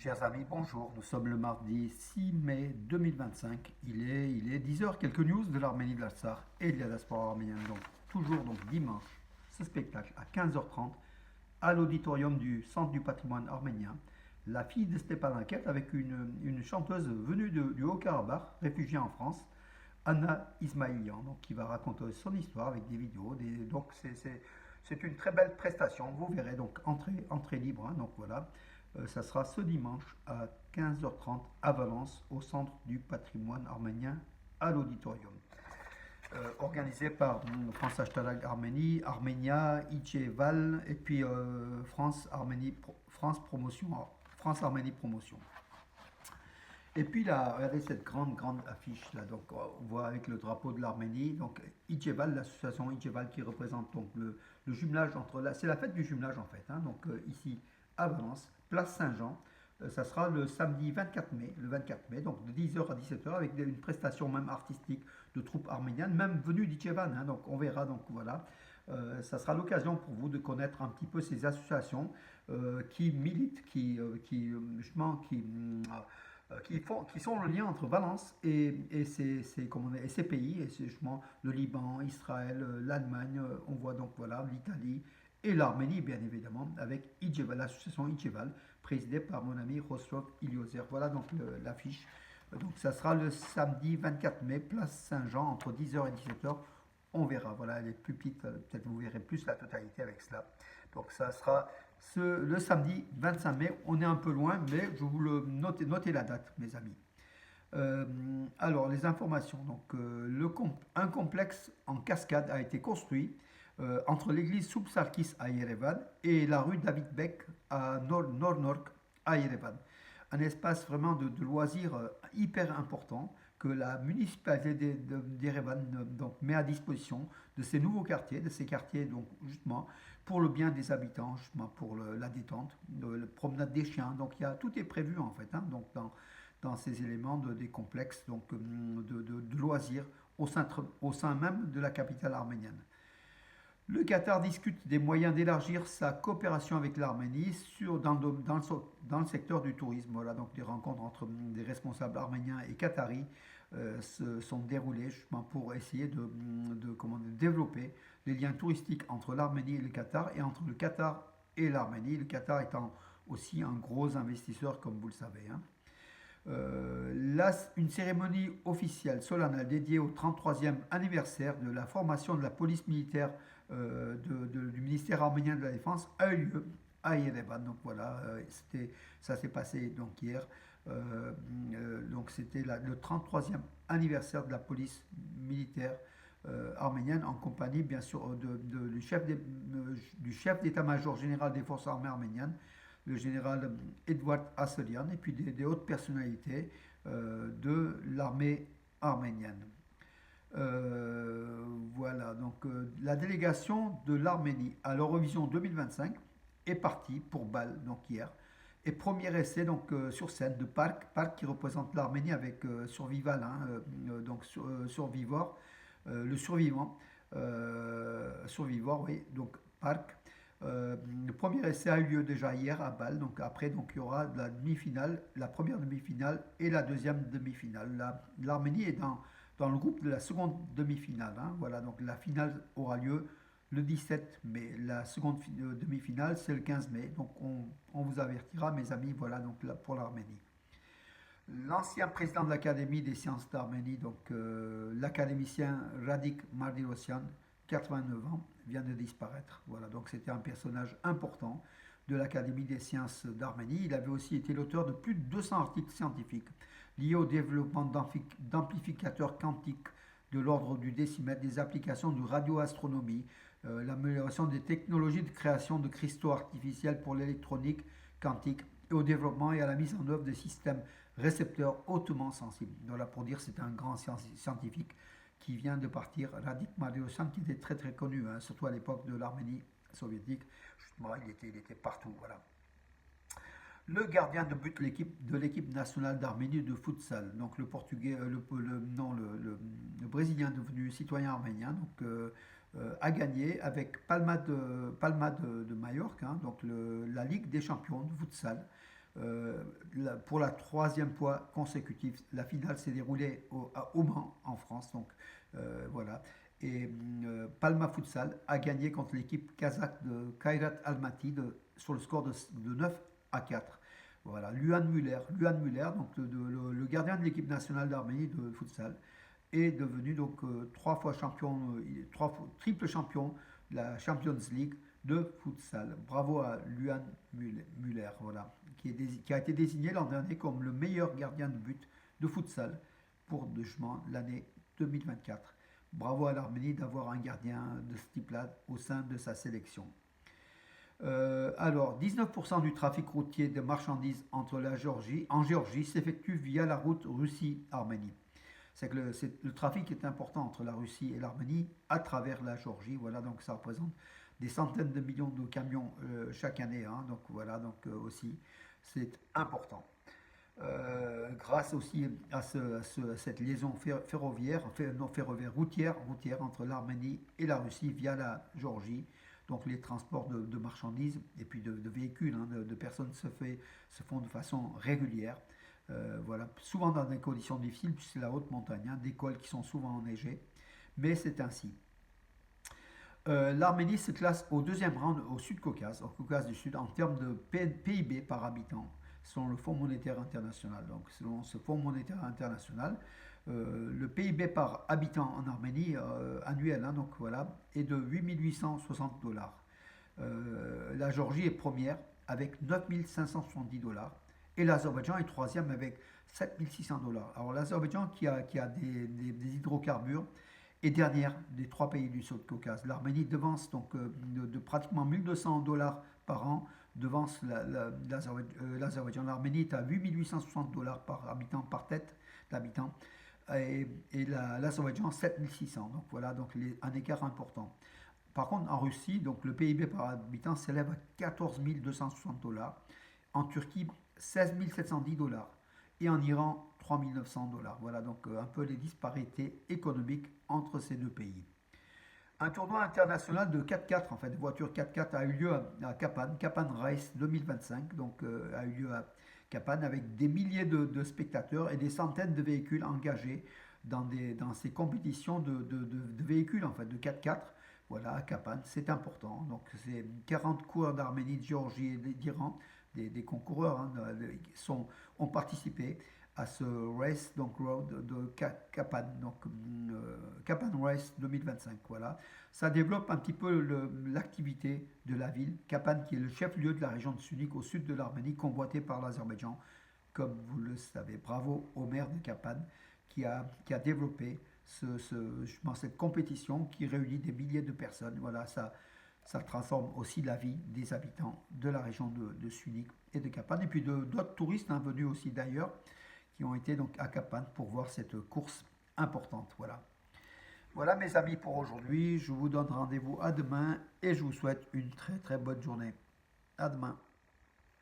Chers amis, bonjour. Nous sommes le mardi 6 mai 2025. Il est 10 heures. Quelques news de l'Arménie de l'Artsakh et de la diaspora arménienne. Donc, toujours donc dimanche, ce spectacle à 15h30 à l'auditorium du Centre du patrimoine arménien. La fille de Stepanakert avec une chanteuse venue du Haut-Karabakh, réfugiée en France, Anna Ismailian, donc, qui va raconter son histoire avec des vidéos. Donc, c'est une très belle prestation. Vous verrez, donc, entrée libre. Donc, voilà. Ça sera ce dimanche à 15h30 à Valence, au Centre du patrimoine arménien, à l'auditorium. Organisé par France Hashtag Arménie, Arménia, Icheval et puis France Arménie Promotion. Et puis là, regardez cette grande affiche là. Donc on voit avec le drapeau de l'Arménie. Donc Icheval, l'association Icheval qui représente donc le jumelage c'est la fête du jumelage en fait. Donc ici à Valence, place Saint-Jean. Ça sera le samedi 24 mai, donc de 10h à 17h, avec une prestation même artistique de troupes arméniennes, même venues d'Ichevan. Donc on verra, donc voilà. Ça sera l'occasion pour vous de connaître un petit peu ces associations qui militent, justement, qui sont le lien entre Valence et ces pays, et c'est justement le Liban, Israël, l'Allemagne, on voit donc voilà l'Italie et l'Arménie bien évidemment avec Ijeval, l'association Ijeval, présidée par mon ami Rostov Iliozer. Voilà donc l'affiche. Donc ça sera le samedi 24 mai, place Saint-Jean, entre 10h et 17h. On verra, voilà, elle est plus petite, peut-être vous verrez plus la totalité avec cela. Donc ça sera le samedi 25 mai, on est un peu loin, mais je vous le notez la date, mes amis. Alors, les informations. Donc, un complexe en cascade a été construit entre l'église Subsarkis à Yerevan et la rue David Beck à Nord-Nord à Yerevan. Un espace vraiment de loisirs hyper important que la municipalité d'Erevan met à disposition de ces nouveaux quartiers, donc justement pour le bien des habitants, justement pour la détente, la promenade des chiens. Donc tout est prévu en fait, donc dans ces éléments des complexes donc de loisirs au sein même de la capitale arménienne. Le Qatar discute des moyens d'élargir sa coopération avec l'Arménie dans le secteur du tourisme. Voilà, donc des rencontres entre des responsables arméniens et qataris se sont déroulées justement pour essayer de développer les liens touristiques entre l'Arménie et le Qatar et entre le Qatar et l'Arménie. Le Qatar étant aussi un gros investisseur, comme vous le savez. Une cérémonie officielle solennelle dédiée au 33e anniversaire de la formation de la police militaire du ministère arménien de la Défense a eu lieu à Yerevan. Donc voilà, ça s'est passé donc hier. Donc c'était le 33e anniversaire de la police militaire arménienne en compagnie bien sûr du chef d'état-major général des forces armées arméniennes, le général Edward Asselian, et puis des hautes personnalités de l'armée arménienne. Voilà, donc la délégation de l'Arménie à l'Eurovision 2025 est partie pour Bâle, donc hier. Et premier essai donc sur scène de Park qui représente l'Arménie avec Survival, donc Survivor, le survivant, Survivor, oui, donc Park. Le premier essai a eu lieu déjà hier à Bâle, donc après donc il y aura la demi-finale, la première demi-finale et la deuxième demi-finale. L'Arménie est dans le groupe de la seconde demi-finale. Voilà, donc la finale aura lieu le 17 mai. La seconde demi-finale, c'est le 15 mai. Donc on vous avertira, mes amis, voilà donc pour l'Arménie. L'ancien président de l'Académie des sciences d'Arménie, donc l'académicien Radik Mardirosyan, 89 ans, vient de disparaître. Voilà, donc c'était un personnage important de l'Académie des sciences d'Arménie. Il avait aussi été l'auteur de plus de 200 articles scientifiques liés au développement d'amplificateurs quantiques de l'ordre du décimètre, des applications de radioastronomie, l'amélioration des technologies de création de cristaux artificiels pour l'électronique quantique et au développement et à la mise en œuvre de systèmes récepteurs hautement sensibles. Voilà, pour dire c'est un grand scientifique qui vient de partir, Radik Mardirosyan, qui était très connu, surtout à l'époque de l'Arménie soviétique. Justement, il était partout. Voilà. Le gardien de but de l'équipe nationale d'Arménie de futsal, donc le portugais, le brésilien devenu citoyen arménien, donc a gagné avec Palma de Majorque, donc la Ligue des champions de futsal Pour la troisième fois consécutive. La finale s'est déroulée à Oman, en France. Donc voilà. Et Palma Futsal a gagné contre l'équipe kazakh de Kairat Almaty sur le score de 9 à 4. Voilà, Luan Müller donc le gardien de l'équipe nationale d'Arménie de futsal, est devenu donc trois fois champion, triple champion de la Champions League de futsal. Bravo à Luan Müller, voilà, qui a été désigné l'an dernier comme le meilleur gardien de but de futsal pour l'année 2024. Bravo à l'Arménie d'avoir un gardien de ce type-là au sein de sa sélection. Alors, 19% du trafic routier de marchandises en Géorgie s'effectue via la route Russie-Arménie. C'est que le trafic est important entre la Russie et l'Arménie à travers la Géorgie. Voilà, donc ça représente des centaines de millions de camions chaque année. Hein, donc voilà, donc aussi, c'est important. Grâce aussi à cette liaison ferroviaire, non ferroviaire, routière entre l'Arménie et la Russie via la Géorgie. Donc les transports de marchandises et puis de véhicules, hein, de personnes se font de façon régulière. Voilà, souvent dans des conditions difficiles, puisque c'est la haute montagne, hein, des cols qui sont souvent enneigés, mais c'est ainsi. L'Arménie se classe au deuxième rang au Sud-Caucase, au Caucase du Sud, en termes de PIB par habitant, selon le Fonds monétaire international. Donc, selon ce Fonds monétaire international, le PIB par habitant en Arménie annuel, hein, donc voilà, est de 8 860 dollars. La Géorgie est première avec 9 570 dollars et l'Azerbaïdjan est troisième avec 7 600 dollars. Alors l'Azerbaïdjan qui a des hydrocarbures est dernière des trois pays du Sud-Caucase. L'Arménie devance donc de pratiquement 1200 dollars par an, devance l'Azerbaïdjan. L'Arménie est à 8 860 dollars par habitant, par tête d'habitant, et l'Azerbaïdjan 7600. Donc voilà, donc un écart important. Par contre, en Russie, donc le PIB par habitant s'élève à 14 260 dollars. En Turquie, 16 710 dollars. Et en Iran, 3 900 dollars. Voilà donc un peu les disparités économiques entre ces deux pays. Un tournoi international de 4x4, en fait, de voitures 4x4 a eu lieu à Kapan, Kapan Race 2025, donc a eu lieu à Kapan avec des milliers de spectateurs et des centaines de véhicules engagés dans ces compétitions de véhicules, en fait, de 4x4. Voilà, à Kapan, c'est important. Donc, c'est 40 coureurs d'Arménie, de Géorgie et d'Iran, des concoureurs, hein, ont participé à ce race, donc road de Kapan, donc Kapan Race 2025. Voilà, ça développe un petit peu l'activité de la ville. Kapan, qui est le chef-lieu de la région de Sunik au sud de l'Arménie, convoité par l'Azerbaïdjan, comme vous le savez. Bravo au maire de Kapan qui a développé cette compétition qui réunit des milliers de personnes. Voilà, ça transforme aussi la vie des habitants de la région de Sunik et de Kapan, et puis d'autres touristes venus aussi d'ailleurs, qui ont été donc à Kapan pour voir cette course importante. Voilà. Voilà mes amis pour aujourd'hui. Je vous donne rendez-vous à demain et je vous souhaite une très très bonne journée. À demain.